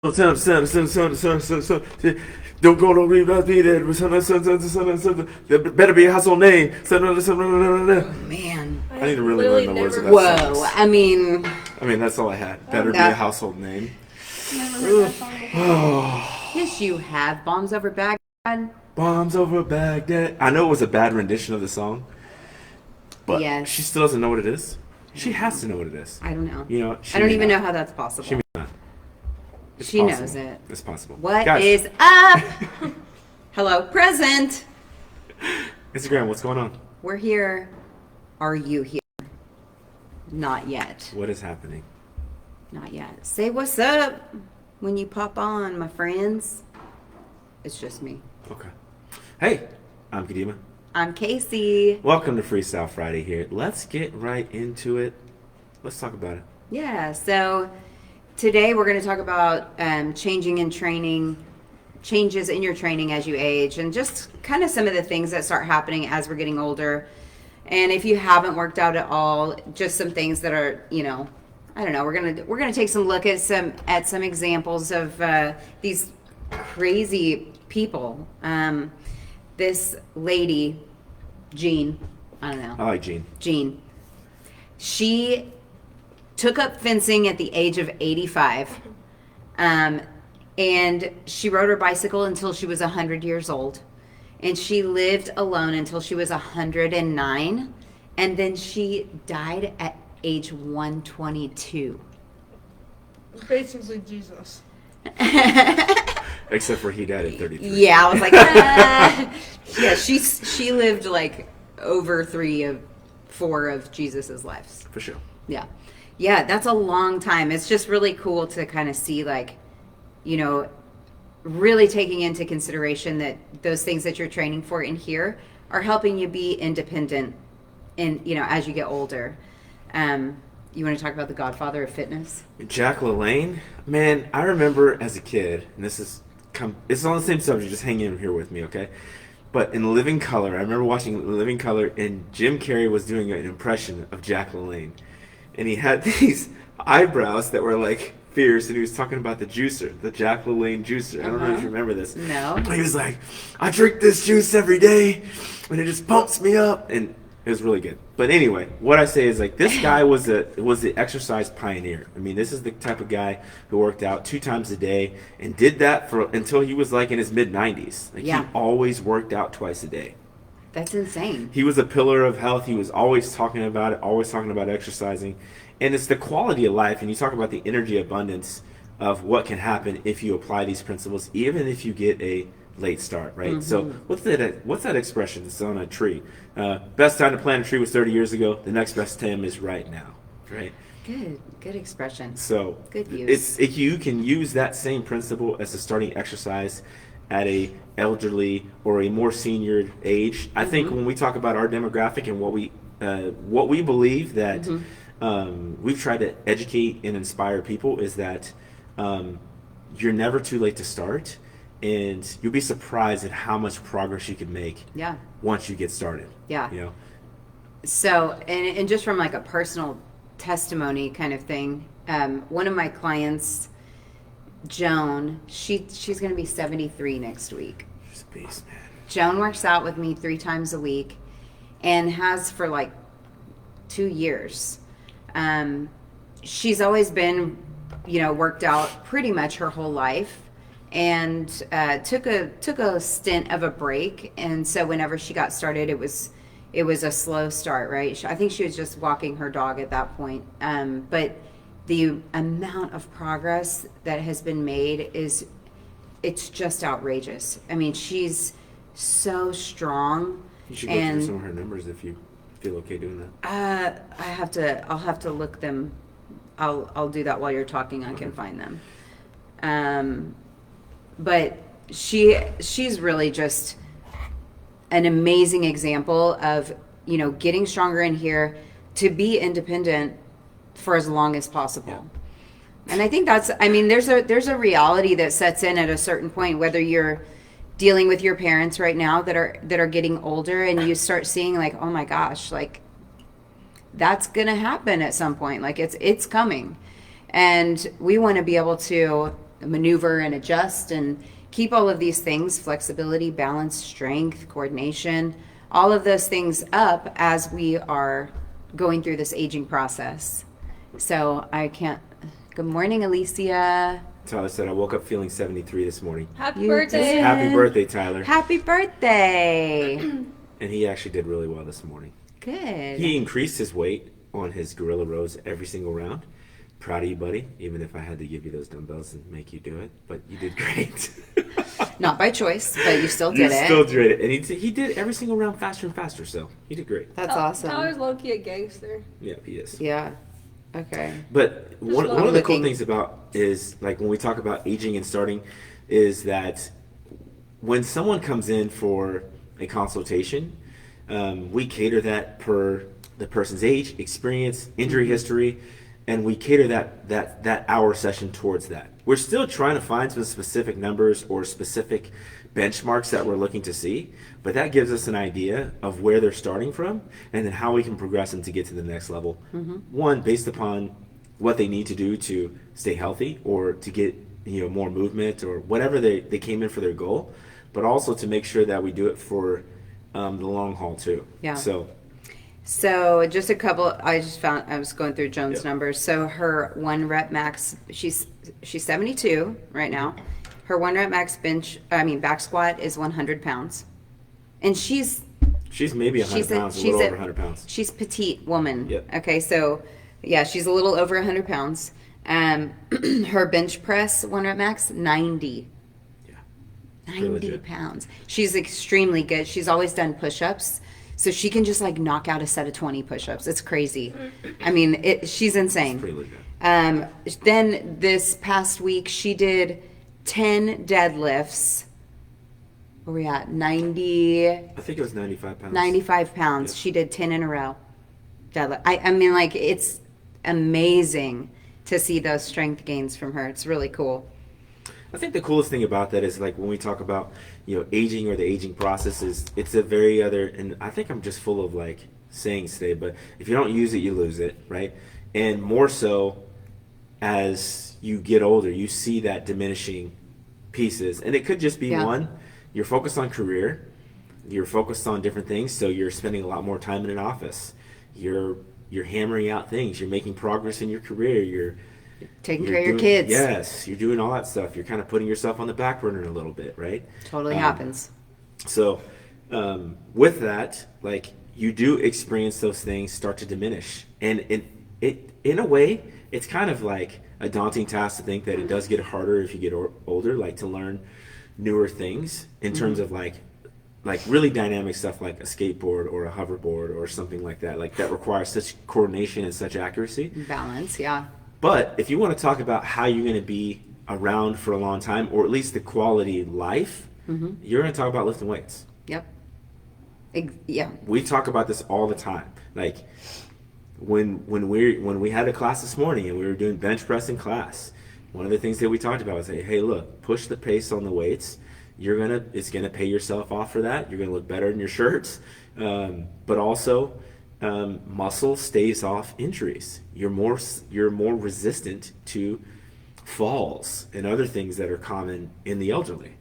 Don't go to read that be there. There better be a household name. Oh, man. I need to really learn the words of that Whoa. song. I mean, That's all I had. Better be a household name. Never heard that song before. yes, you have. Bombs over Baghdad. Bombs over Baghdad. I know it was a bad rendition of the song, but Yes. she still doesn't know what it is. She has to know what it is. I don't know. You know, I don't even know how that's possible. She may not. It's She possible. knows it. It's possible. What Guys, is up? Hello, present. Instagram, what's going on? We're here. Are you here? Not yet. What is happening? Not yet. Say what's up when you pop on, my friends. It's just me. Okay. Hey, I'm Kadimah. I'm Casey. Welcome to Freestyle Friday here. Let's get right into it. Let's talk about it. Yeah, so today we're going to talk about changing in training, changes in your training as you age, and just kind of some of the things that start happening as we're getting older. And if you haven't worked out at all, just some things that are, I don't know. We're gonna take some look at some examples of these crazy people. This lady, Jean, I don't know. I like Gene. Jean. She took up fencing at the age of 85. And she rode her bicycle until she was 100 years old. And she lived alone until she was 109. And then she died at age 122. Basically Jesus. Except for he died at 33. Yeah, I was like, yeah, she lived like over 4 of Jesus's lives. For sure. Yeah. Yeah, that's a long time. It's just really cool to kind of see, like, really taking into consideration that those things that you're training for in here are helping you be independent as you get older. You want to talk about the godfather of fitness? Jack LaLanne, man, I remember as a kid, and it's on the same subject, just hang in here with me, okay? But in Living Color, I remember watching Living Color, and Jim Carrey was doing an impression of Jack LaLanne. And he had these eyebrows that were like fierce, and he was talking about the juicer, the Jack LaLanne juicer. I don't know if you remember this. No. He was like, I drink this juice every day, and it just pumps me up. And it was really good. But anyway, what I say is, like, this guy was the exercise pioneer. I mean, this is the type of guy who worked out 2 times a day and did that until he was like in his mid-90s. Like, yeah. He always worked out twice a day. That's insane. He was a pillar of health. He was always talking about it, always talking about exercising. And it's the quality of life. And you talk about the energy abundance of what can happen if you apply these principles, even if you get a late start, right? Mm-hmm. So what's that expression that's on a tree? Best time to plant a tree was 30 years ago. The next best time is right now, right? Good expression. So good use. You can use that same principle as a starting exercise at a elderly or a more senior age. I think when we talk about our demographic and what we believe that we've tried to educate and inspire people is that you're never too late to start, and you'll be surprised at how much progress you can make. Yeah. Once you get started. Yeah. So, and just from like a personal testimony kind of thing, one of my clients, Joan, she's going to be 73 next week. She's a beast, man. Joan works out with me 3 times a week and has for like 2 years. She's always been, worked out pretty much her whole life, and took a stint of a break. And so whenever she got started, it was a slow start, right? I think she was just walking her dog at that point. But the amount of progress that has been made it's just outrageous. I mean, she's so strong. You should go through some of her numbers if you feel okay doing that. I'll have to look them. I'll do that while you're talking. I can find them. But she's really just an amazing example of, getting stronger in here to be independent for as long as possible. Yeah. And I think there's a reality that sets in at a certain point, whether you're dealing with your parents right now that are getting older, and you start seeing like, oh my gosh, like that's going to happen at some point. Like it's coming. And we want to be able to maneuver and adjust and keep all of these things, flexibility, balance, strength, coordination, all of those things up as we are going through this aging process. So I can't. Good morning, Alicia. Tyler said, I woke up feeling 73 this morning. Happy You birthday. did. Happy birthday, Tyler. Happy birthday. And he actually did really well this morning. Good. He increased his weight on his gorilla rows every single round. Proud of you, buddy, even if I had to give you those dumbbells and make you do it. But you did great. Not by choice, but you still You did it. still did it. And he did every single round faster and faster, so he did great. That's awesome. Tyler's low-key a gangster. Yeah, he is. Yeah. Okay. But one of the cool looking. things about is, like, when we talk about aging and starting, is that when someone comes in for a consultation, we cater that per the person's age, experience, injury history, and we cater that hour session towards that. We're still trying to find some specific numbers or specific benchmarks that we're looking to see, but that gives us an idea of where they're starting from and then how we can progress them to get to the next level. One, based upon what they need to do to stay healthy or to get more movement or whatever they came in for their goal, but also to make sure that we do it for the long haul too. Yeah. So just a couple. I was going through Joan's Yep. numbers. So her 1 rep max. She's 72 right now. Her 1 rep max back squat is 100 pounds, and she's maybe 100 pounds, a little over 100 pounds. She's petite woman. Yep. Okay, so yeah, she's a little over 100 pounds. Her bench press 1 rep max 90. Yeah. 90 legit. pounds. She's extremely good. She's always done push-ups. So she can just like knock out a set of 20 push-ups. It's crazy. I mean, she's insane. Pretty legit. Then this past week, she did 10 deadlifts. Where we at? 90, I think it was 95 pounds. 95 pounds. Yeah. She did 10 in a row. Deadlift. I mean, like, it's amazing to see those strength gains from her. It's really cool. I think the coolest thing about that is, like, when we talk about aging or the aging process, is it's a very other, and I think I'm just full of like sayings today, but if you don't use it, you lose it, right? And more so as you get older, you see that diminishing pieces, and it could just be one, you're focused on career, you're focused on different things, so you're spending a lot more time in an office, you're hammering out things, you're making progress in your career, you're Taking care of your kids. Yes, you're doing all that stuff. You're kind of putting yourself on the back burner a little bit, right? Totally happens. So with that, like, you do experience those things start to diminish. And it in a way, it's kind of like a daunting task to think that it does get harder if you get older, like to learn newer things in terms of like really dynamic stuff like a skateboard or a hoverboard or something like that requires such coordination and such accuracy. Balance, yeah. But if you want to talk about how you're going to be around for a long time, or at least the quality of life, you're going to talk about lifting weights. Yep. Yeah. We talk about this all the time. Like when we had a class this morning and we were doing bench press in class, one of the things that we talked about was, hey, look, push the pace on the weights. It's gonna pay yourself off for that. You're gonna look better in your shirts, but also muscle stays off injuries. You're more resistant to falls and other things that are common in the elderly.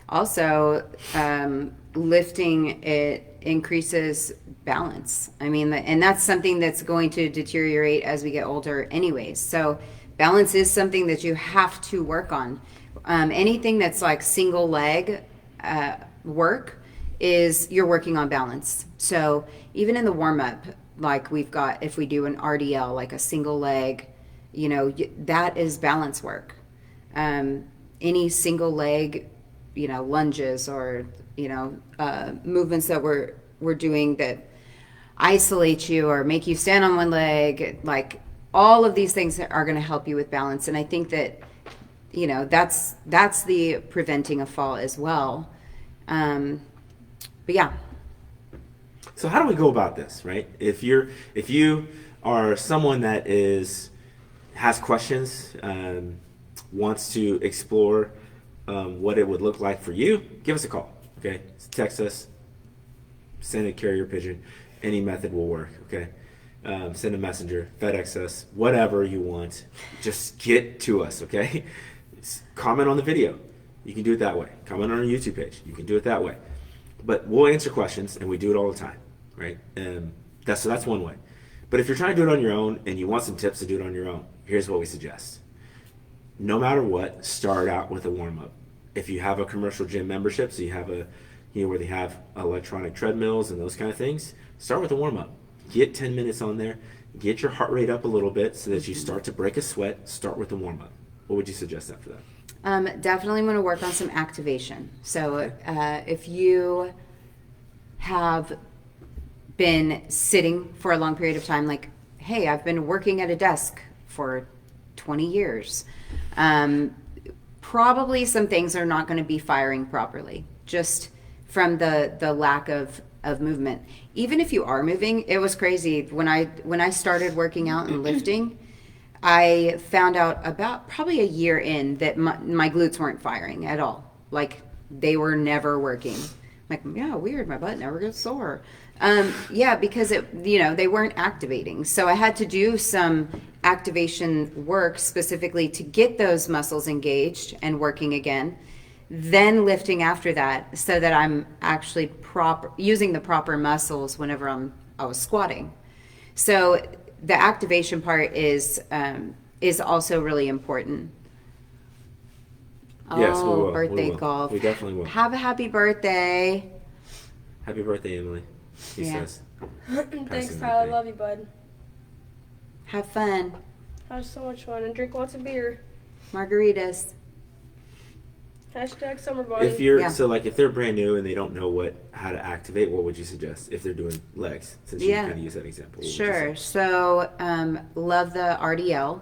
Also, lifting, it increases balance. I mean, and that's something that's going to deteriorate as we get older anyways. So balance is something that you have to work on. Anything that's like single leg work is you're working on balance. So even in the warm up, like we've got, if we do an RDL, like a single leg, that is balance work. Any single leg, lunges or, movements that we're doing that isolate you or make you stand on one leg, like all of these things are going to help you with balance. And I think that, that's the preventing a fall as well. But yeah. So how do we go about this, right? If you are someone that has questions, wants to explore what it would look like for you, give us a call, okay? Text us, send a carrier pigeon, any method will work, okay? Send a messenger, FedEx us, whatever you want. Just get to us, okay? comment on the video. You can do it that way. Comment on our YouTube page. You can do it that way. But we'll answer questions, and we do it all the time, right? That's one way. But if you're trying to do it on your own and you want some tips to do it on your own, here's what we suggest. No matter what, start out with a warm-up. If you have a commercial gym membership, so you have where they have electronic treadmills and those kind of things, start with a warm-up. Get 10 minutes on there. Get your heart rate up a little bit so that you start to break a sweat. Start with a warm-up. What would you suggest after that? Definitely want to work on some activation. So if you have been sitting for a long period of time, like, hey, I've been working at a desk for 20 years, probably some things are not going to be firing properly just from the lack of movement. Even if you are moving, it was crazy. When I started working out and lifting, I found out about probably a year in that my glutes weren't firing at all. Like, they were never working. Like, yeah, weird, my butt never gets sore. Yeah, because they weren't activating. So I had to do some activation work specifically to get those muscles engaged and working again. Then lifting after that, so that I'm actually using the proper muscles whenever I was squatting. So the activation part is also really important. Yes, we will. Birthday We will. golf. We definitely will. Have a happy birthday. Happy birthday, Emily. He says. Thanks, Tyler. Love you, bud. Have fun. Have so much fun and drink lots of beer. Margaritas. Hashtag summer body. If they're brand new and they don't know how to activate, what would you suggest if they're doing legs? Since you kind of use that example. Sure. So, love the RDL,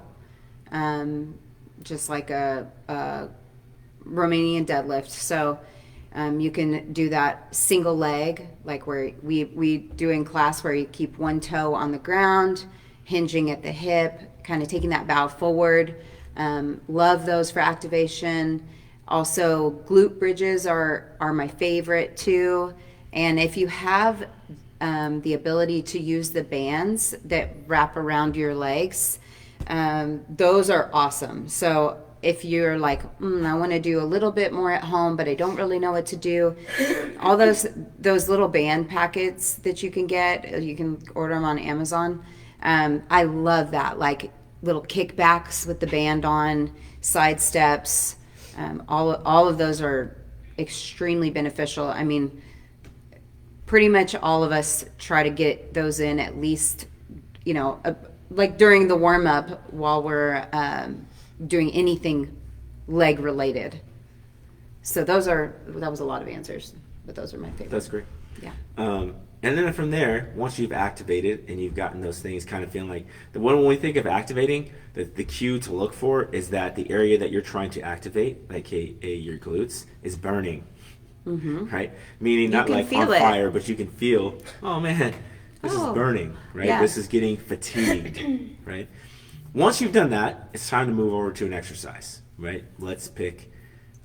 just like a Romanian deadlift. So, you can do that single leg, like where we do in class, where you keep one toe on the ground, hinging at the hip, kind of taking that bow forward. Love those for activation. Also, glute bridges are my favorite too. And if you have the ability to use the bands that wrap around your legs, those are awesome. So if you're like, I want to do a little bit more at home, but I don't really know what to do, all those little band packets that you can get, you can order them on Amazon. I love that, like little kickbacks with the band on, side steps. All of those are extremely beneficial. I mean, pretty much all of us try to get those in at least, like during the warm up while we're doing anything leg related. So that was a lot of answers, but those are my favorite. That's great. Yeah. And then from there, once you've activated and you've gotten those things kind of feeling like, when we think of activating, the cue to look for is that the area that you're trying to activate, like your glutes, is burning, right? Meaning not like on fire, but you can feel, oh man, this is burning, right? Yeah. This is getting fatigued, right? Once you've done that, it's time to move over to an exercise, right? Let's pick,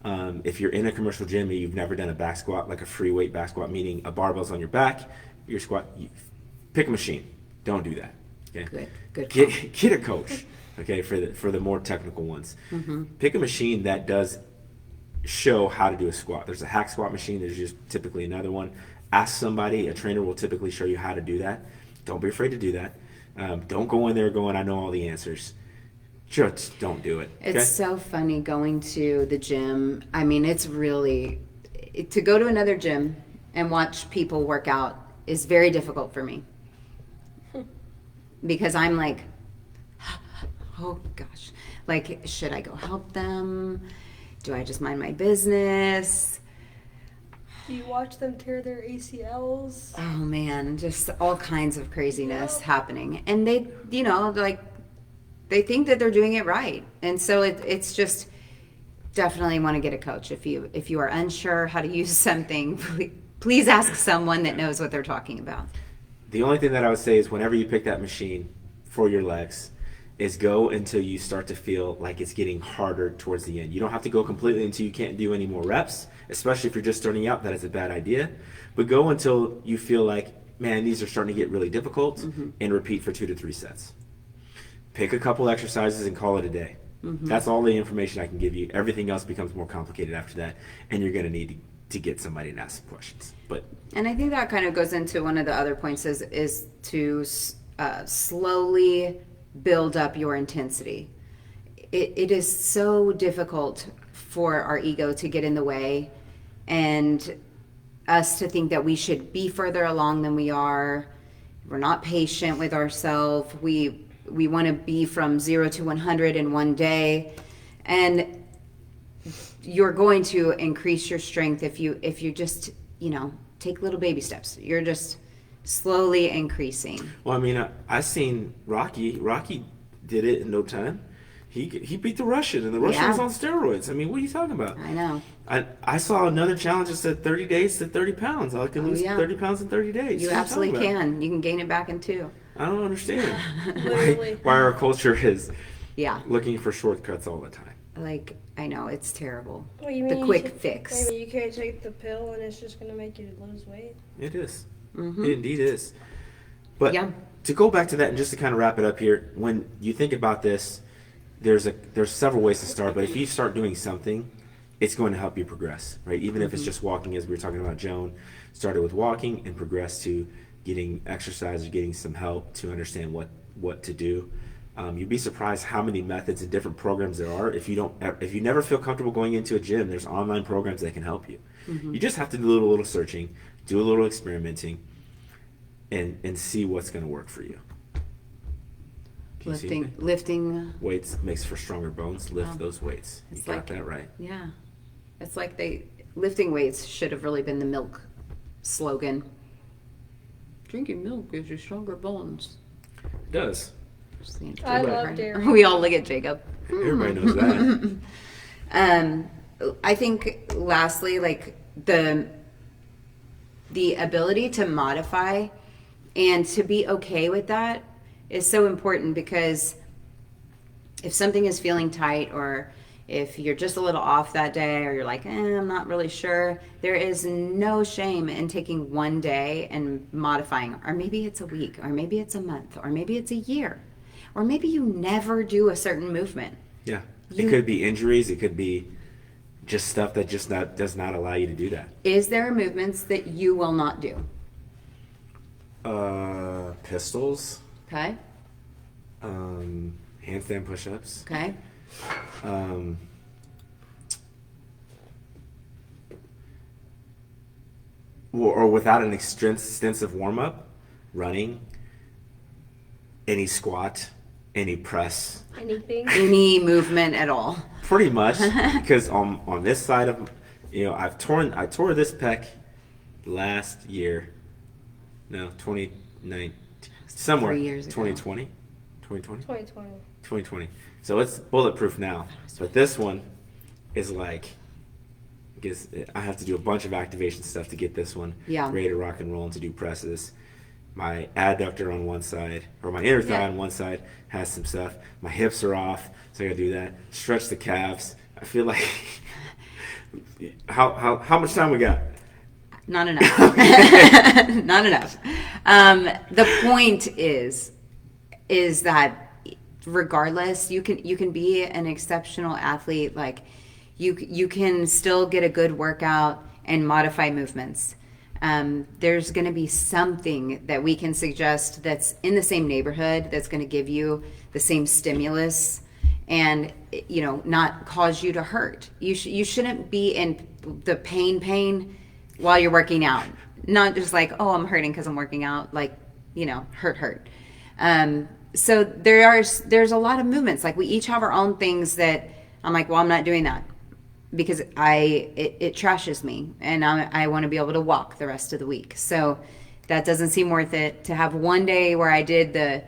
if you're in a commercial gym and you've never done a back squat, like a free weight back squat, meaning a barbell's on your back, your squat, pick a machine. Don't do that. Okay. Good. Get a coach. Okay, for the more technical ones. Pick a machine that does show how to do a squat. There's a hack squat machine. There's just typically another one. Ask somebody. A trainer will typically show you how to do that. Don't be afraid to do that. Don't go in there going, I know all the answers. Just don't do it. Okay? It's so funny going to the gym. I mean, it's really, to go to another gym and watch people work out is very difficult for me. Because I'm like, oh gosh, like, should I go help them? Do I just mind my business? Do you watch them tear their ACLs? Oh man, just all kinds of craziness happening. And they, they think that they're doing it right. And so it's just, definitely want to get a coach. If you are unsure how to use something, please ask someone that knows what they're talking about. The only thing that I would say is whenever you pick that machine for your legs, is go until you start to feel like it's getting harder towards the end. You don't have to go completely until you can't do any more reps, especially if you're just starting out. That is a bad idea. But go until you feel like, man, these are starting to get really difficult, and repeat for 2 to 3 sets. Pick a couple exercises and call it a day. That's all the information I can give you. Everything else becomes more complicated after that, and you're going to need to get somebody and ask some questions. But And I think that kind of goes into one of the other points is to slowly build up your intensity. It is so difficult for our ego to get in the way and us to think that we should be further along than we are. We're not patient with ourselves. We want to be from 0 to 100 in one day. And you're going to increase your strength if you just, take little baby steps. You're just slowly increasing. well, I mean, I seen Rocky. Rocky did it in no time. He beat the Russian, and the Russian was on steroids. I mean, what are you talking about? I know. I saw another challenge that said 30 days to 30 pounds. I can lose 30 pounds in 30 days. You What are absolutely talking about? can. You can gain it back in 2. I don't understand Literally. why our culture is Yeah. looking for shortcuts all the time. Like, I know, it's terrible. What, you The mean quick you fix. you can't take the pill and it's just gonna make you lose weight? It is. Mm-hmm. It indeed is. But Yeah. to go back to that and just to kind of wrap it up here, when you think about this, there's several ways to start, but if you start doing something, it's going to help you progress, right? Even if it's just walking, as we were talking about, Joan started with walking and progressed to getting exercise or getting some help to understand what to do. You'd be surprised how many methods and different programs there are. If you never feel comfortable going into a gym, there's online programs that can help you. You just have to do a little searching, do a little experimenting, and see what's going to work for you. Can you see me? Lifting. Weights makes for stronger bones. Lift Wow. those weights. You It's got like- that right. Yeah. It's like lifting weights should have really been the milk slogan. Drinking milk gives you stronger bones. It does. I love dairy. We all look at Jacob. Everybody knows that. I think lastly, like the ability to modify and to be okay with that is so important, because if something is feeling tight, or if you're just a little off that day, or you're like, I'm not really sure, there is no shame in taking one day and modifying. Or maybe it's a week, or maybe it's a month, or maybe it's a year, or maybe you never do a certain movement. Yeah. It could be injuries. It could be just stuff that does not allow you to do that. Is there movements that you will not do? Pistols, Okay. handstand push-ups, Okay. or without an extensive warm-up, running, any squat, any press, Anything? Any movement at all. pretty much. Because on this side of, I tore this pec last year. No, 2019, somewhere 3 years ago. 2020, 2020. 2020. 2020. So it's bulletproof now. But this one is like, I have to do a bunch of activation stuff to get this one ready to rock and roll and to do presses. My adductor on one side, or my inner thigh on one side, has some stuff. My hips are off, so I gotta do that. Stretch the calves. I feel like, how much time we got? Not enough. Not enough. The point is that regardless, you can be an exceptional athlete. Like you can still get a good workout and modify movements. There's going to be something that we can suggest that's in the same neighborhood that's going to give you the same stimulus and not cause you to hurt. You shouldn't be in the pain while you're working out. Not just like, oh, I'm hurting because I'm working out, like, hurt. So there's a lot of movements. Like we each have our own things that I'm like, well, I'm not doing that because it trashes me, and I want to be able to walk the rest of the week. So that doesn't seem worth it to have one day where I did the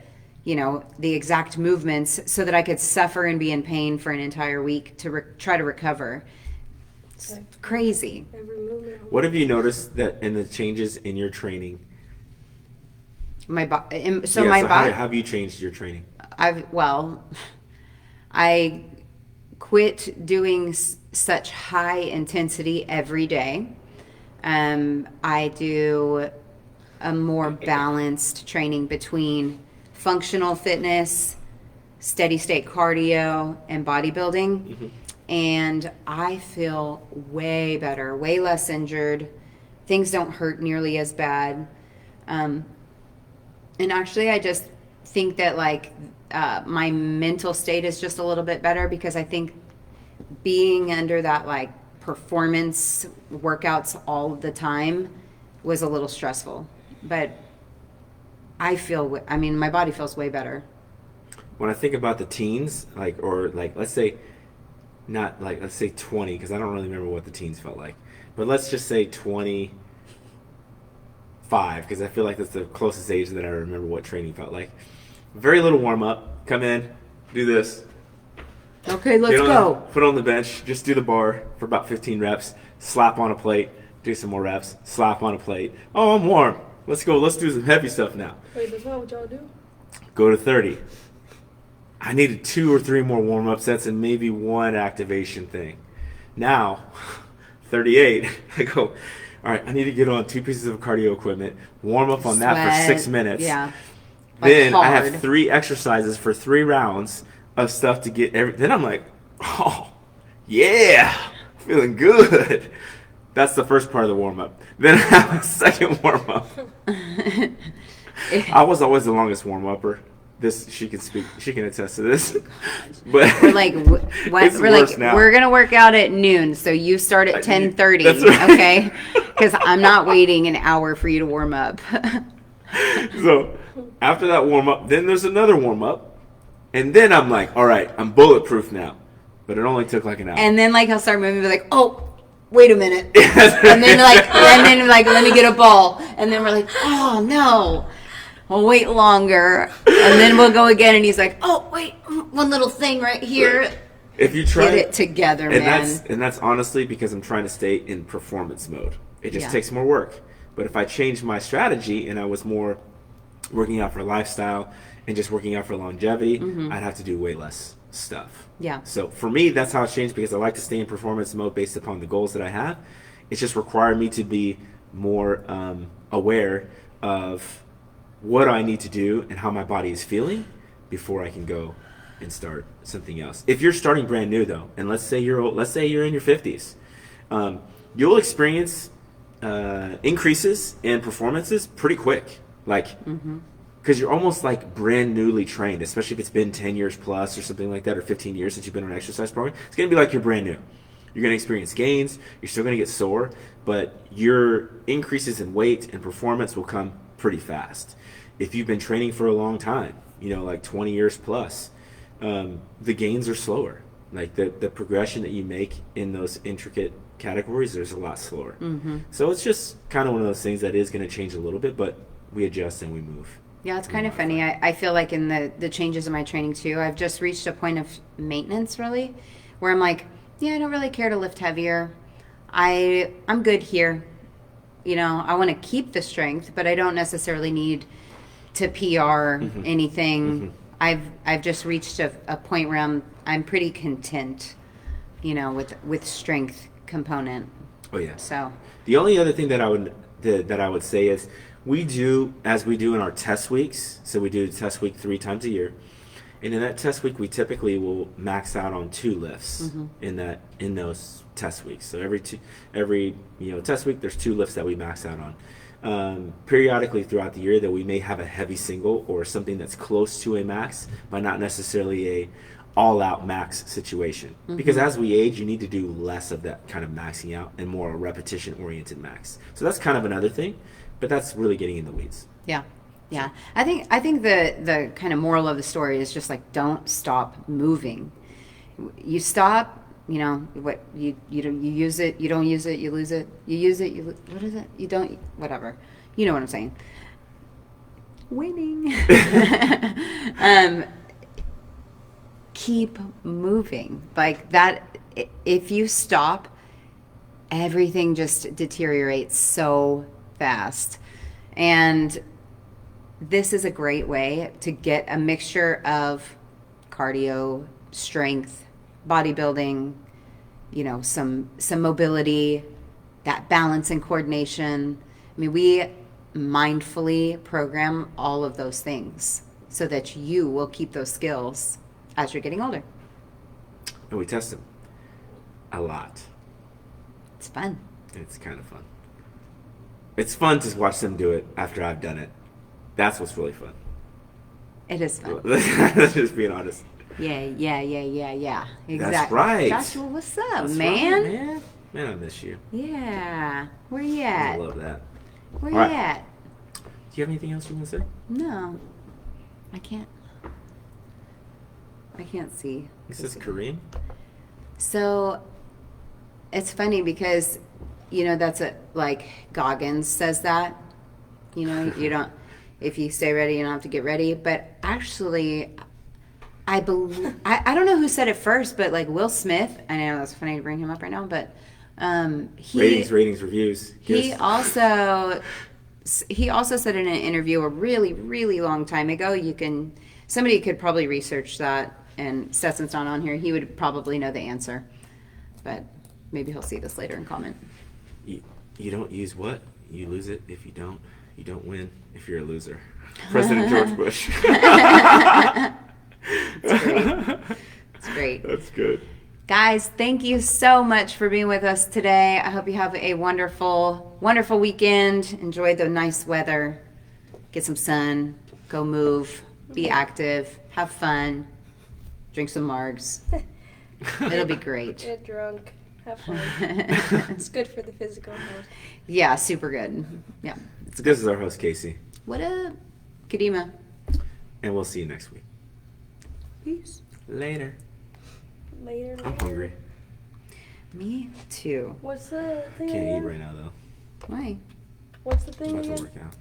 exact movements so that I could suffer and be in pain for an entire week to try to recover. It's crazy. Every movement. What have you noticed that in the changes in your training? My body. How have you changed your training? I quit doing such high intensity every day. I do a more balanced training between functional fitness steady state cardio and bodybuilding. Mm-hmm. And I feel way better, way less injured. Things don't hurt nearly as bad. And actually, I just think that like my mental state is just a little bit better, because I think being under that like performance workouts all the time was a little stressful. But I mean, my body feels way better. When I think about the teens, like, or like, let's say 20, because I don't really remember what the teens felt like, but let's just say 25, because I feel like that's the closest age that I remember what training felt like. Very little warm up. Come in, do this. Okay, let's go. Put on the bench, just do the bar for about 15 reps, slap on a plate, do some more reps, slap on a plate. Oh, I'm warm. Let's go. Let's do some heavy stuff now. Wait, that's not what y'all do? Go to 30. I needed 2 or 3 more warm-up sets and maybe 1 activation thing. Now, 38, I go, all right, I need to get on 2 pieces of cardio equipment, warm up on that for 6 minutes. Yeah. Then Like I hard. have 3 exercises for 3 rounds of stuff to get then I'm like, oh, yeah, feeling good. That's the first part of the warm-up. Then I have a second warm-up. I was always the longest warm-upper. This she can attest to this. But We're like, what? It's We're worse like, now. we're gonna work out at noon, so you start at 10:30, That's right. okay? Because I'm not waiting an hour for you to warm up. So after that warm-up, then there's another warm-up, and then I'm like, all right, I'm bulletproof now. But it only took like an hour. And then like I'll start moving, be like, oh, wait a minute, and then like let me get a ball, and then we're like, oh no. We'll wait longer, and then we'll go again. And he's like, "Oh, wait, one little thing right here." If you try Get it together, and man. that's honestly because I'm trying to stay in performance mode. It just Yeah. takes more work. But if I changed my strategy and I was more working out for lifestyle and just working out for longevity, I'd have to do way less stuff. Yeah. So for me, that's how it's changed, because I like to stay in performance mode based upon the goals that I have. It's just required me to be more aware of what I need to do and how my body is feeling before I can go and start something else. If you're starting brand new though, and let's say you're in your 50s, you'll experience increases in performances pretty quick, like because you're almost like brand newly trained, especially if it's been 10 years plus or something like that, or 15 years since you've been on an exercise program. It's going to be like you're brand new. You're going to experience gains. You're still going to get sore, but your increases in weight and performance will come pretty fast. If you've been training for a long time, like 20 years plus, the gains are slower. Like the progression that you make in those intricate categories, there's a lot slower. So it's just kind of one of those things that is going to change a little bit, but we adjust and we move. Yeah, it's kind of funny. I feel like in the changes in my training too, I've just reached a point of maintenance really, where I'm like, yeah, I don't really care to lift heavier. I'm good here. I want to keep the strength, but I don't necessarily need to PR anything. I've just reached a point where I'm pretty content, with strength component. Oh yeah. So the only other thing that I would say is we do as we do in our test weeks. So we do test week 3 times a year, and in that test week we typically will max out on 2 lifts in those test weeks. So every test week there's 2 lifts that we max out on. Periodically throughout the year that we may have a heavy single or something that's close to a max, but not necessarily a all-out max situation. Because as we age, you need to do less of that kind of maxing out and more a repetition-oriented max. So that's kind of another thing, but that's really getting in the weeds. yeah. I think the kind of moral of the story is just like, don't stop moving. You stop. What you use it, you don't use it, you lose it. You use it, what is it? You don't, whatever. You know what I'm saying. Winning. Keep moving like that. If you stop, everything just deteriorates so fast. And this is a great way to get a mixture of cardio, strength, bodybuilding, some mobility, that balance and coordination. I mean, we mindfully program all of those things so that you will keep those skills as you're getting older. And we test them a lot. It's fun. It's kind of fun. It's fun to watch them do it after I've done it. That's what's really fun. It is fun. Let's just being honest. Yeah. Exactly. That's right. Joshua, what's up, That's man? right, man. Man, I miss you. Yeah. Where you I at? love that. Where All you right. at? Do you have anything else you want to say? No. I can't see. This is Kareem. So it's funny because, that's like Goggins says that. You don't, if you stay ready, you don't have to get ready. But actually, I believe, I don't know who said it first, but like Will Smith, I know that's funny to bring him up right now, but Ratings, reviews. He also said in an interview a really, really long time ago, somebody could probably research that, and Stetson's not on here, he would probably know the answer. But maybe he'll see this later and comment. You don't use what? You lose it if you don't. You don't win if you're a loser. President George Bush. It's great. It's great. That's good. Guys, thank you so much for being with us today. I hope you have a wonderful, wonderful weekend. Enjoy the nice weather. Get some sun. Go move. Be active. Have fun. Drink some margs. It'll be great. Get drunk. Have fun. It's good for the physical health. Yeah, super good. Yeah. This is our host, Casey. What up, Kadimah? And we'll see you next week. Peace. Later. I'm hungry. Me too. What's the thing Can't again? eat right now, though. Why? What's the I'm thing about to again? work out.